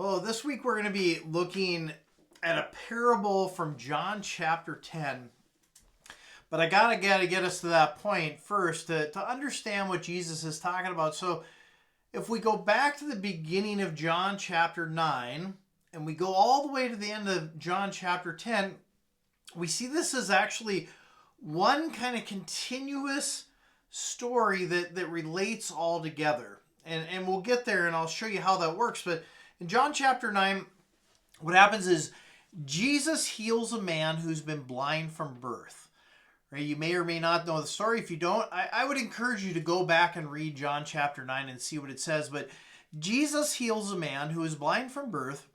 Well, this week we're going to be looking at a parable from John chapter 10. But I gotta get us to that point first to understand what Jesus is talking about. So if we go back to the beginning of John chapter 9 and we go all the way to the end of John chapter 10, we see this is actually one kind of continuous story that relates all together. And we'll get there and I'll show you how that works. But in John chapter 9, what happens is Jesus heals a man who's been blind from birth. Right? You may or may not know the story. If you don't, I would encourage you to go back and read John chapter 9 and see what it says. But Jesus heals a man who is blind from birth.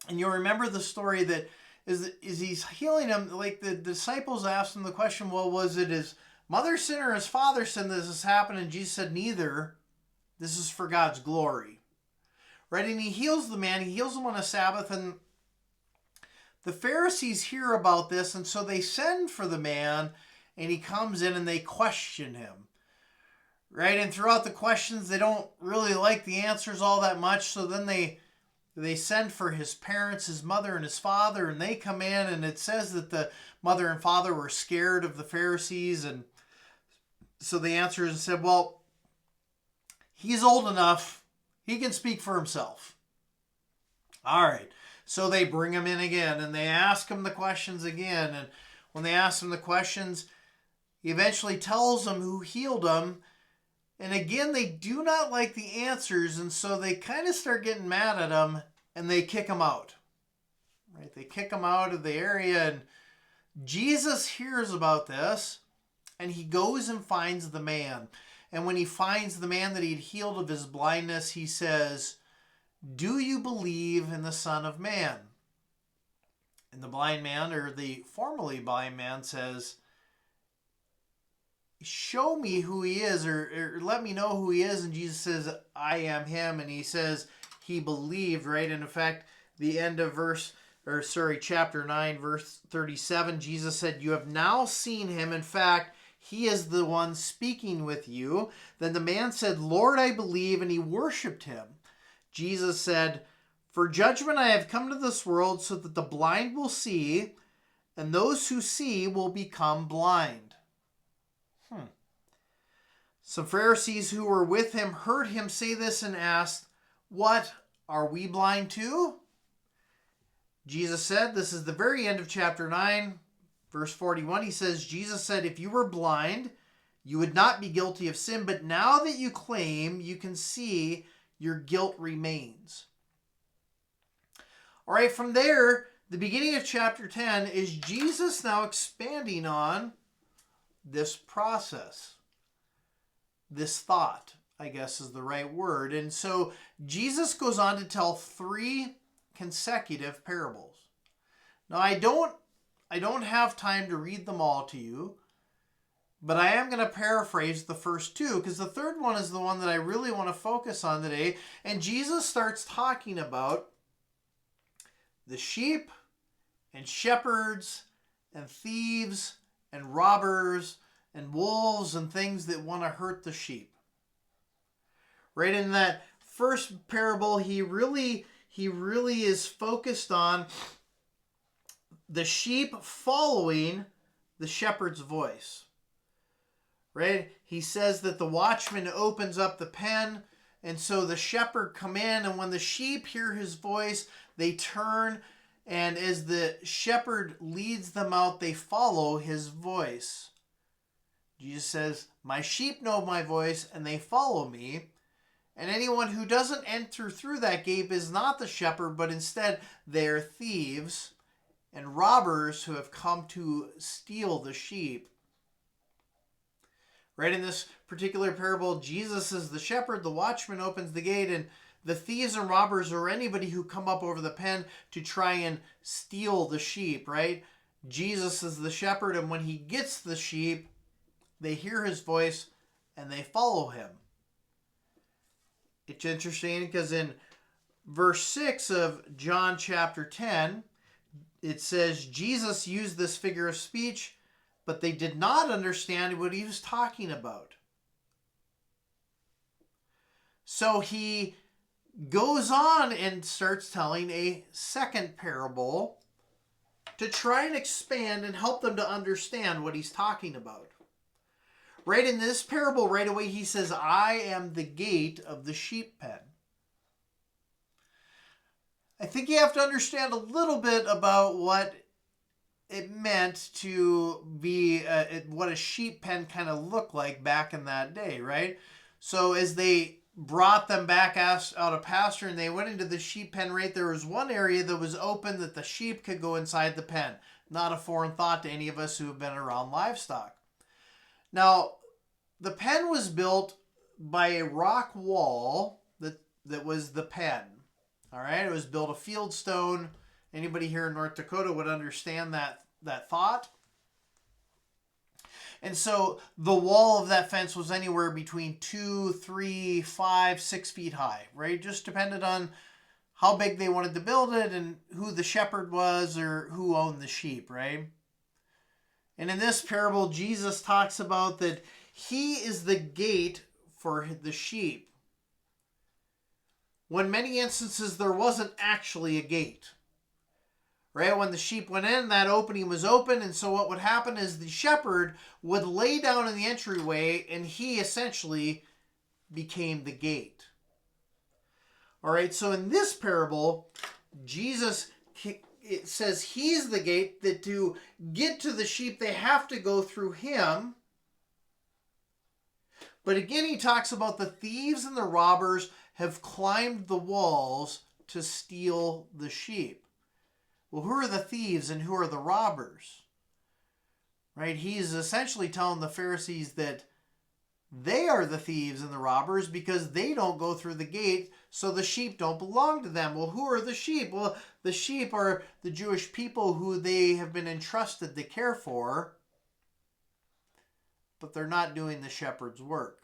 And you'll remember the story that is he's healing him. Like the disciples asked him the question, well, was it his mother's sin or his father's sin that this happened? And Jesus said, neither. This is for God's glory. Right? And he heals the man. He heals him on a Sabbath. And the Pharisees hear about this, and so they send for the man, and he comes in and they question him. Right? And throughout the questions, they don't really like the answers all that much, so then they send for his parents, his mother and his father, and they come in, and it says that the mother and father were scared of the Pharisees, and so they answered and said, well, he's old enough, he can speak for himself. All right. So they bring him in again and they ask him the questions again. And when they ask him the questions, he eventually tells them who healed him. And again, they do not like the answers. And so they kind of start getting mad at him and they kick him out. Right? They kick him out of the area. And Jesus hears about this and he goes and finds the man. And when he finds the man that he'd healed of his blindness, he says, do you believe in the Son of Man? And the blind man, or the formerly blind man, says, show me who he is, or let me know who he is. And Jesus says, I am him. And he says he believed, right? And in fact, the end of chapter 9, verse 37, Jesus said, you have now seen him. In fact, he is the one speaking with you. Then the man said, Lord, I believe, and he worshiped him. Jesus said, for judgment I have come to this world so that the blind will see, and those who see will become blind. Some Pharisees who were with him heard him say this and asked, what, are we blind too? Jesus said, this is the very end of chapter 9, verse 41. He says, Jesus said, if you were blind, you would not be guilty of sin, but now that you claim you can see, your guilt remains. All right, from there, the beginning of chapter 10 is Jesus now expanding on this process. This thought, I guess is the right word. And so Jesus goes on to tell 3 consecutive parables. Now, I don't have time to read them all to you, but I am going to paraphrase the first 2 because the third one is the one that I really want to focus on today. And Jesus starts talking about the sheep and shepherds and thieves and robbers and wolves and things that want to hurt the sheep. Right in that first parable, he really is focused on the sheep following the shepherd's voice. Right? He says that the watchman opens up the pen, and so the shepherd come in, and when the sheep hear his voice, they turn, and as the shepherd leads them out, they follow his voice. Jesus says, my sheep know my voice, and they follow me. And anyone who doesn't enter through that gate is not the shepherd, but instead they are thieves and robbers who have come to steal the sheep. Right, in this particular parable, Jesus is the shepherd, the watchman opens the gate, and the thieves and robbers are anybody who come up over the pen to try and steal the sheep, right? Jesus is the shepherd, and when he gets the sheep, they hear his voice and they follow him. It's interesting because in verse 6 of John chapter 10, it says Jesus used this figure of speech, but they did not understand what he was talking about. So he goes on and starts telling a second parable to try and expand and help them to understand what he's talking about. Right in this parable, right away, he says, I am the gate of the sheep pen. I think you have to understand a little bit about what it meant to be, what a sheep pen kind of looked like back in that day, right? So as they brought them back out of pasture and they went into the sheep pen, right, there was one area that was open that the sheep could go inside the pen. Not a foreign thought to any of us who have been around livestock. Now, the pen was built by a rock wall that was the pen. All right, it was built of field stone. Anybody here in North Dakota would understand that thought. And so the wall of that fence was anywhere between 2, 3, 5, 6 feet high, right? Just depended on how big they wanted to build it and who the shepherd was or who owned the sheep, right? And in this parable, Jesus talks about that he is the gate for the sheep. When many instances there wasn't actually a gate. Right? When the sheep went in, that opening was open, and so what would happen is the shepherd would lay down in the entryway, and he essentially became the gate. All right, so in this parable, Jesus, it says he's the gate, that to get to the sheep, they have to go through him. But again, he talks about the thieves and the robbers have climbed the walls to steal the sheep. Well, who are the thieves and who are the robbers? Right? He's essentially telling the Pharisees that they are the thieves and the robbers because they don't go through the gate, so the sheep don't belong to them. Well, who are the sheep? Well, the sheep are the Jewish people who they have been entrusted to care for, but they're not doing the shepherd's work.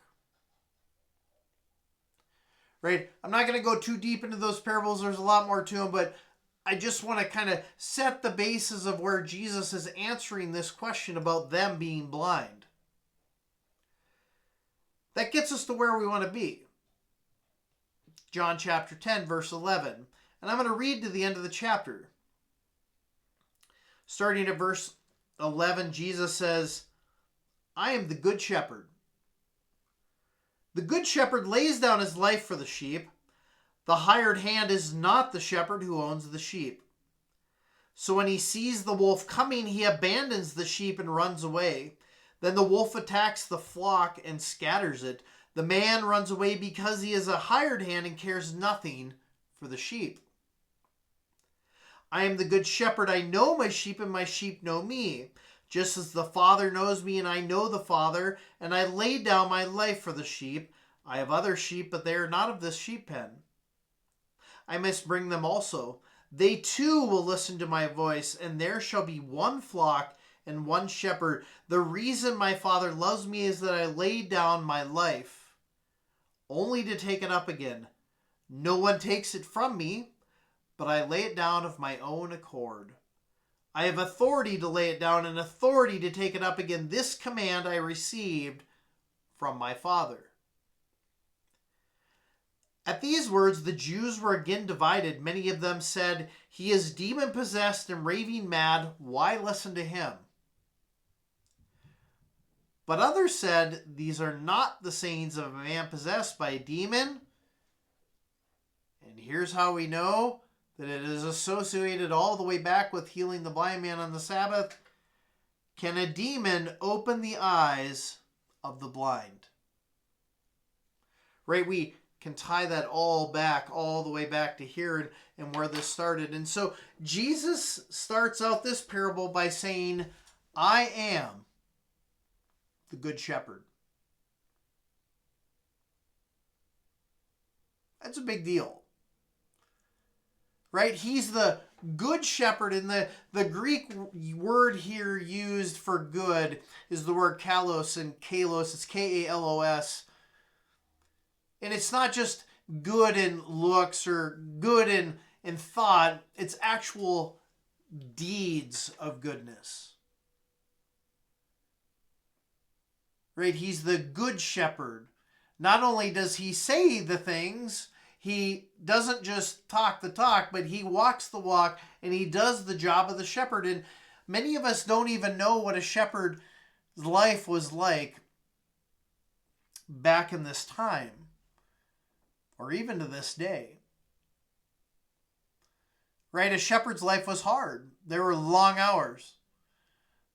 Right? I'm not going to go too deep into those parables. There's a lot more to them, but I just want to kind of set the basis of where Jesus is answering this question about them being blind. That gets us to where we want to be. John chapter 10, verse 11. And I'm going to read to the end of the chapter. Starting at verse 11, Jesus says, I am the good shepherd. The good shepherd lays down his life for the sheep. The hired hand is not the shepherd who owns the sheep. So when he sees the wolf coming, he abandons the sheep and runs away. Then the wolf attacks the flock and scatters it. The man runs away because he is a hired hand and cares nothing for the sheep. I am the good shepherd. I know my sheep and my sheep know me. Just as the Father knows me and I know the Father, and I lay down my life for the sheep. I have other sheep, but they are not of this sheep pen. I must bring them also. They too will listen to my voice, and there shall be one flock and one shepherd. The reason my Father loves me is that I lay down my life, only to take it up again. No one takes it from me, but I lay it down of my own accord. I have authority to lay it down and authority to take it up again. This command I received from my Father. At these words, the Jews were again divided. Many of them said, he is demon-possessed and raving mad. Why listen to him? But others said, these are not the sayings of a man possessed by a demon. And here's how we know that it is associated all the way back with healing the blind man on the Sabbath. Can a demon open the eyes of the blind? Right, we can tie that all the way back to here and where this started. And so Jesus starts out this parable by saying, I am the good shepherd. That's a big deal. Right? He's the good shepherd, and the Greek word here used for good is the word kalos, and kalos, it's K-A-L-O-S. And it's not just good in looks or good in thought, it's actual deeds of goodness. Right? He's the good shepherd. Not only does he say the things, He doesn't just talk the talk, but he walks the walk, and he does the job of the shepherd. And many of us don't even know what a shepherd's life was like back in this time, or even to this day. Right? A shepherd's life was hard. There were long hours.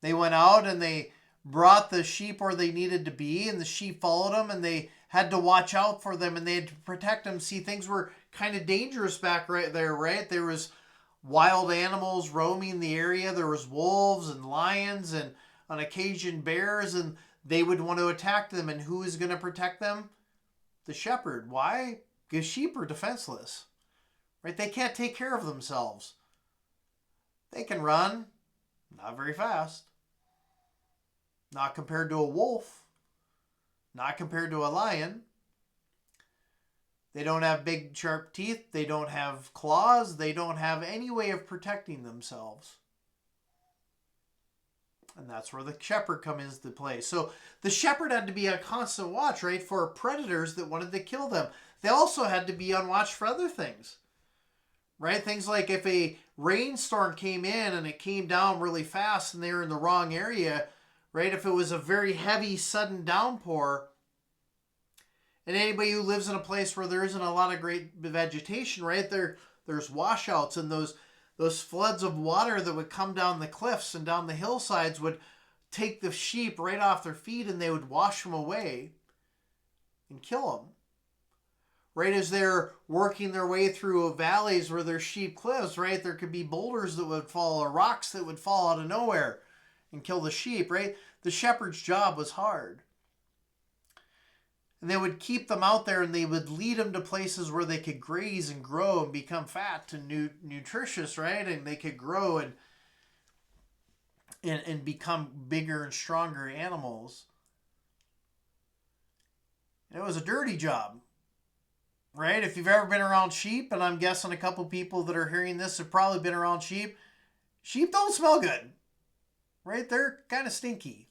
They went out and they brought the sheep where they needed to be, and the sheep followed them, and they had to watch out for them, and they had to protect them. See, things were kind of dangerous back right there, right? There was wild animals roaming the area. There was wolves and lions and on occasion bears, and they would want to attack them. And who is going to protect them? The shepherd. Why? Because sheep are defenseless, right? They can't take care of themselves. They can run, not very fast. Not compared to a wolf. Not compared to a lion. They don't have big sharp teeth. They don't have claws. They don't have any way of protecting themselves. And that's where the shepherd comes into play. So the shepherd had to be on constant watch, right, for predators that wanted to kill them. They also had to be on watch for other things, right? Things like if a rainstorm came in and it came down really fast and they were in the wrong area, right? If it was a very heavy, sudden downpour, and anybody who lives in a place where there isn't a lot of great vegetation, right? There's washouts, and those floods of water that would come down the cliffs and down the hillsides would take the sheep right off their feet, and they would wash them away and kill them. Right as they're working their way through valleys where there's sheep cliffs, right? There could be boulders that would fall or rocks that would fall out of nowhere and kill the sheep, right? The shepherd's job was hard. And they would keep them out there, and they would lead them to places where they could graze and grow and become fat and nutritious, right? And they could grow and become bigger and stronger animals. And it was a dirty job, right? If you've ever been around sheep, and I'm guessing a couple people that are hearing this have probably been around sheep, sheep don't smell good, right? They're kind of stinky.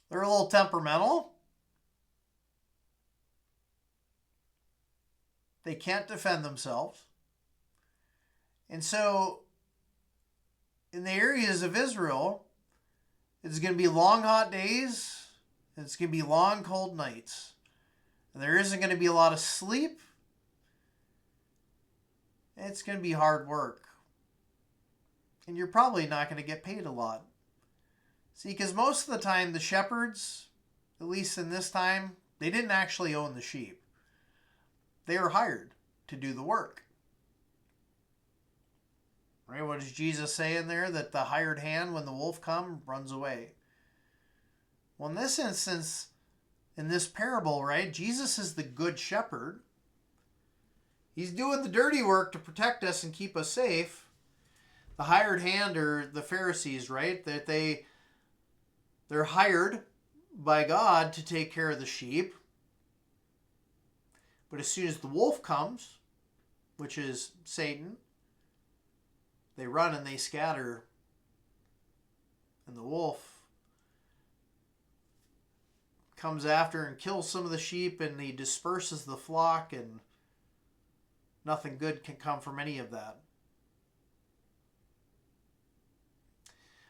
They're a little temperamental. They can't defend themselves. And so, in the areas of Israel, it's going to be long, hot days. And it's going to be long, cold nights. And there isn't going to be a lot of sleep. It's going to be hard work. And you're probably not going to get paid a lot. See, because most of the time, the shepherds, at least in this time, they didn't actually own the sheep. They were hired to do the work. Right? What does Jesus say in there? That the hired hand, when the wolf comes, runs away. Well, in this instance, in this parable, right, Jesus is the good shepherd. He's doing the dirty work to protect us and keep us safe. The hired hand are the Pharisees, right? That they're hired by God to take care of the sheep. But as soon as the wolf comes, which is Satan, they run and they scatter. And the wolf comes after and kills some of the sheep, and he disperses the flock, and nothing good can come from any of that.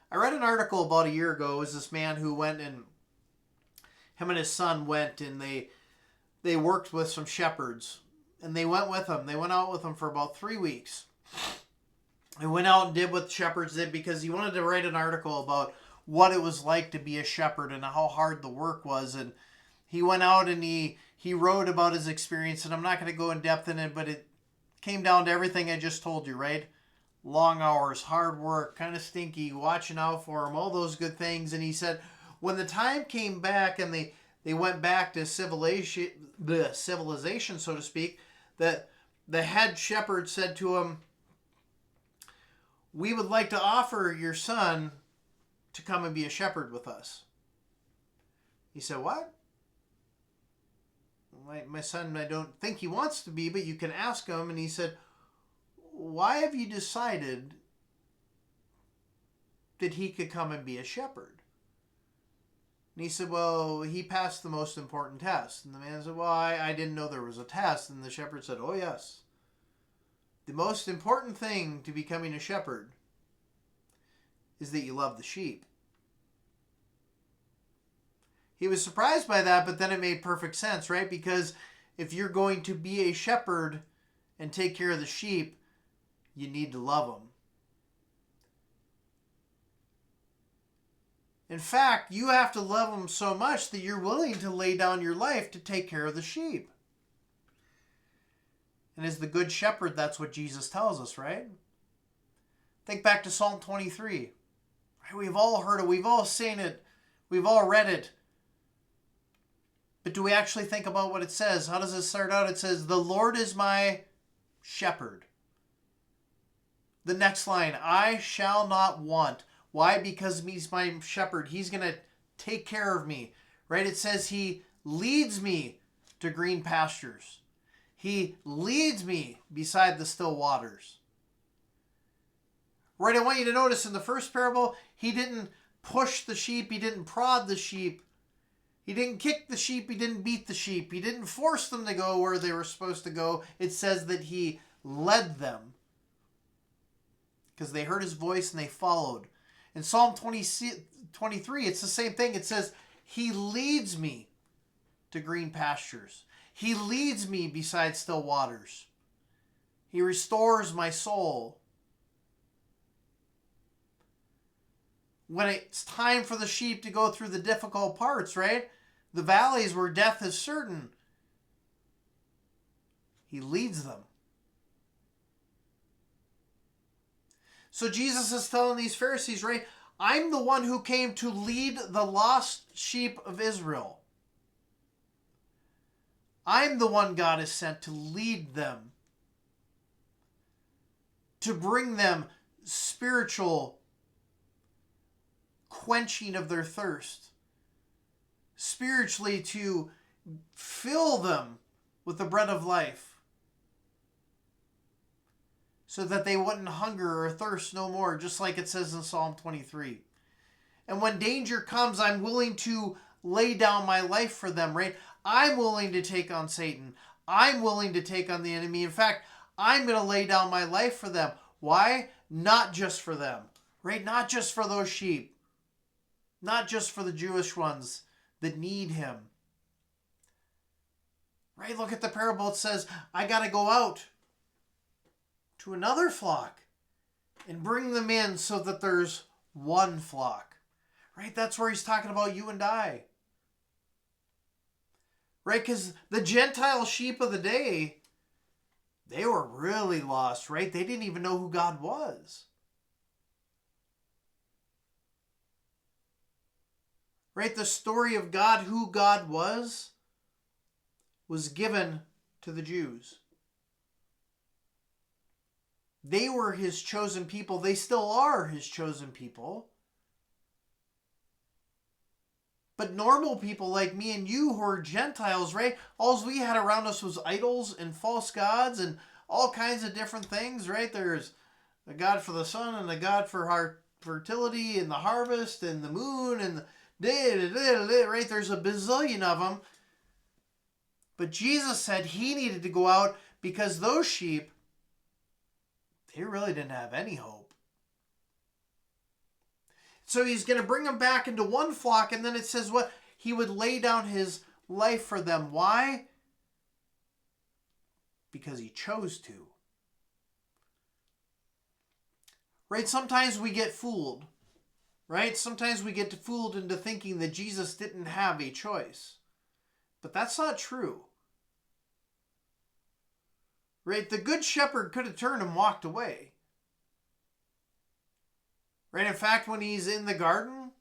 I read an article about a year ago. It was this man who went, and him and his son went, and they worked with some shepherds, and they went with them. They went out with them for about 3 weeks. They went out and did what the shepherds did because he wanted to write an article about what it was like to be a shepherd and how hard the work was. And he went out and he wrote about his experience, and I'm not going to go in depth in it, but it came down to everything I just told you, right? Long hours, hard work, kind of stinky, watching out for him, all those good things. And he said when the time came back and they went back to civilization, so to speak, that the head shepherd said to him, "We would like to offer your son to come and be a shepherd with us." He said, "What? My son, I don't think he wants to be, but you can ask him." And he said, "Why have you decided that he could come and be a shepherd?" And he said, well, he passed the most important test. And the man said, well, I didn't know there was a test. And the shepherd said, oh, yes. The most important thing to becoming a shepherd is that you love the sheep. He was surprised by that, but then it made perfect sense, right? Because if you're going to be a shepherd and take care of the sheep, you need to love them. In fact, you have to love them so much that you're willing to lay down your life to take care of the sheep. And as the good shepherd, that's what Jesus tells us, right? Think back to Psalm 23. We've all heard it. We've all seen it. We've all read it. But do we actually think about what it says? How does it start out? It says, the Lord is my shepherd. The next line, I shall not want. Why? Because he's my shepherd. He's going to take care of me. Right? It says he leads me to green pastures. He leads me beside the still waters. Right? I want you to notice in the first parable, he didn't push the sheep. He didn't prod the sheep. He didn't kick the sheep. He didn't beat the sheep. He didn't force them to go where they were supposed to go. It says that he led them because they heard his voice and they followed. In Psalm 23, it's the same thing. It says, he leads me to green pastures. He leads me beside still waters. He restores my soul. When it's time for the sheep to go through the difficult parts, right? The valleys where death is certain. He leads them. So Jesus is telling these Pharisees, right? I'm the one who came to lead the lost sheep of Israel. I'm the one God has sent to lead them. To bring them spiritual quenching of their thirst. Spiritually to fill them with the bread of life. So that they wouldn't hunger or thirst no more, just like it says in Psalm 23. And when danger comes, I'm willing to lay down my life for them, right? I'm willing to take on Satan. I'm willing to take on the enemy. In fact, I'm going to lay down my life for them. Why? Not just for them, right? Not just for those sheep. Not just for the Jewish ones that need him. Right? Look at the parable. It says, I got to go out to another flock and bring them in so that there's one flock. Right? That's where he's talking about you and I. Right? Because the Gentile sheep of the day, they were really lost, right? They didn't even know who God was. Right? The story of God, who God was given to the Jews. They were his chosen people. They still are his chosen people. But normal people like me and you who are Gentiles, right? All we had around us was idols and false gods and all kinds of different things, right? There's a God for the sun and a God for our fertility and the harvest and the moon and the right? There's a bazillion of them. But Jesus said he needed to go out because those sheep, they really didn't have any hope. So he's going to bring them back into one flock, and then it says what? He would lay down his life for them. Why? Because he chose to. Right? Sometimes we get fooled. Right? Sometimes we get fooled into thinking that Jesus didn't have a choice. But that's not true. Right? The good shepherd could have turned and walked away. Right? In fact, when he's in the garden,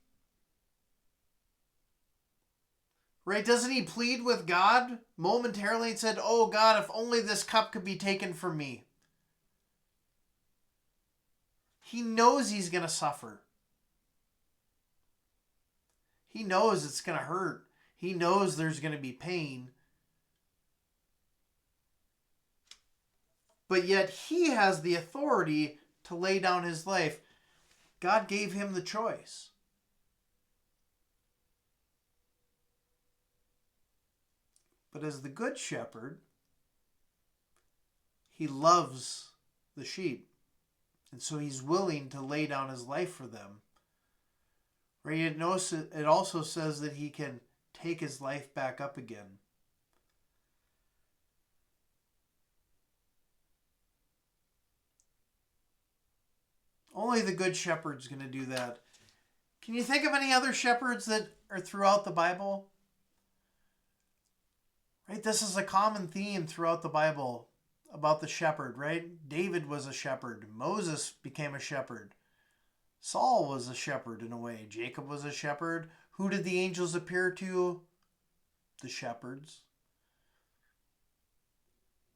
right, doesn't he plead with God momentarily and said, oh God, if only this cup could be taken from me. He knows he's going to suffer. He knows it's going to hurt. He knows there's going to be pain. But yet he has the authority to lay down his life. God gave him the choice. But as the good shepherd, he loves the sheep. And so he's willing to lay down his life for them. Right? It also says that he can take his life back up again. Only the good shepherd's going to do that. Can you think of any other shepherds that are throughout the Bible? Right? This is a common theme throughout the Bible about the shepherd, right? David was a shepherd. Moses became a shepherd. Saul was a shepherd in a way. Jacob was a shepherd. Who did the angels appear to? The shepherds.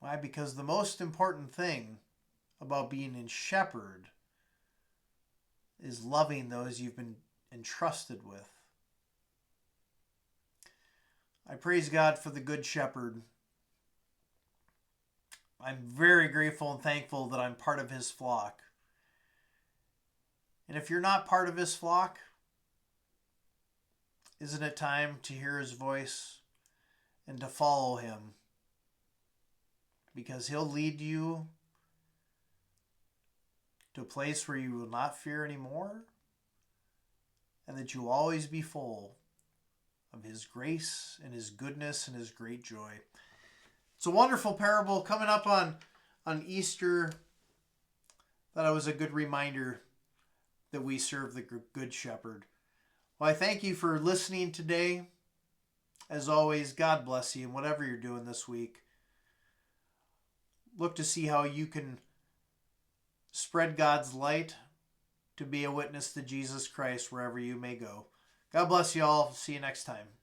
Why? Because the most important thing about being a shepherd is loving those you've been entrusted with. I praise God for the Good Shepherd. I'm very grateful and thankful that I'm part of his flock. And if you're not part of his flock, isn't it time to hear his voice and to follow him? Because he'll lead you to a place where you will not fear anymore, and that you'll always be full of his grace and his goodness and his great joy. It's a wonderful parable coming up on Easter. Thought it was a good reminder that we serve the Good Shepherd. Well, I thank you for listening today. As always, God bless you in whatever you're doing this week. Look to see how you can spread God's light to be a witness to Jesus Christ wherever you may go. God bless you all. See you next time.